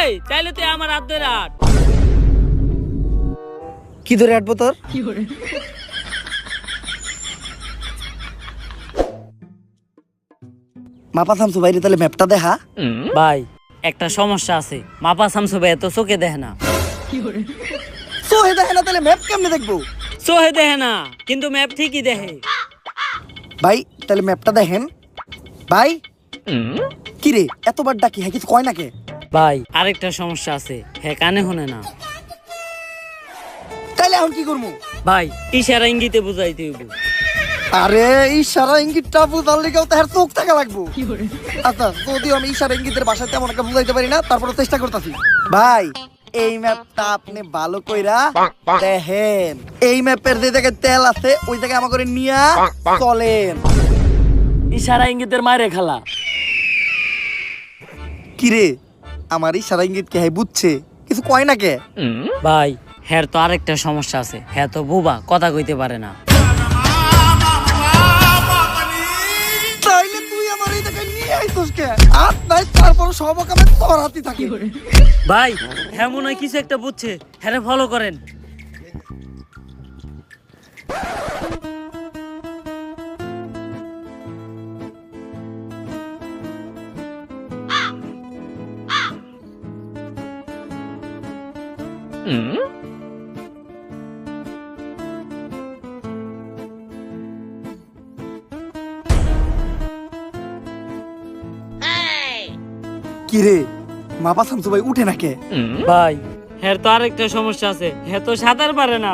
এই তাইলে তুই আমার হাত ধরে আট। কি ধরে আটবো তোর? মাপা শামসু ভাই তাহলে ম্যাপটা দেখা। ভাই একটা সমস্যা আছে, মাপা শামসু ভাই তো চোখে দেখে না। সোহে দেখে না তাহলে ম্যাপ কেমনে দেখবো? চোখে দেখে না কিন্তু ম্যাপ ঠিকই দেখে। ভাই তাহলে ম্যাপটা দেখেন। ভাই কি রে এতবার ডাকি, হ্যাঁ কিছু কয় নাকে? ভাই আরেকটা সমস্যা আছে, হ্যাঁ কানে শুনে না। তাইলে এখন কি করবো? ভাই ইশারা ইঙ্গিতে বুঝাইতে হইব। আরে ইশারা ইঙ্গিতটা বুঝার লিগেও তো চোখ থাকা লাগবো। আচ্ছা যদিও আমি ইশারা ইঙ্গিতের ভাষায় তেমন একটা বুঝাইতে পারি না, তারপরে চেষ্টা করতেছি। ভাই এই ম্যাপটা আপনি ভালো কইরা দেখেন। এই ম্যাপের যে জায়গায় তেল আছে ওই জায়গায় আমার করে নিয়া চলেন। ইশারা ইঙ্গিতের মায়ের খেলা। কিরে আমার ইশারা ইঙ্গিত কে হ্যাঁ বুঝছে, কিছু কয় না কে? ভাই হ্যার তো আরেকটা সমস্যা আছে, হ্যাঁ তো বুবা কথা কইতে পারে না। তাইলে তুই আমার এই জায়গায় নিয়ে আইছস কে? আর নাই তারপর সব কামে তোর হাতে থাকি। ভাই হ্যাঁ মনে হয় কিছু একটা বুঝছে, হ্যাঁ ফলো করেন। কিরে মাপা শামসু ভাই উঠে না কে? ভাই হ্যাঁ তো আরেকটা সমস্যা আছে, হ্যাঁ তো সাঁতার পারে না।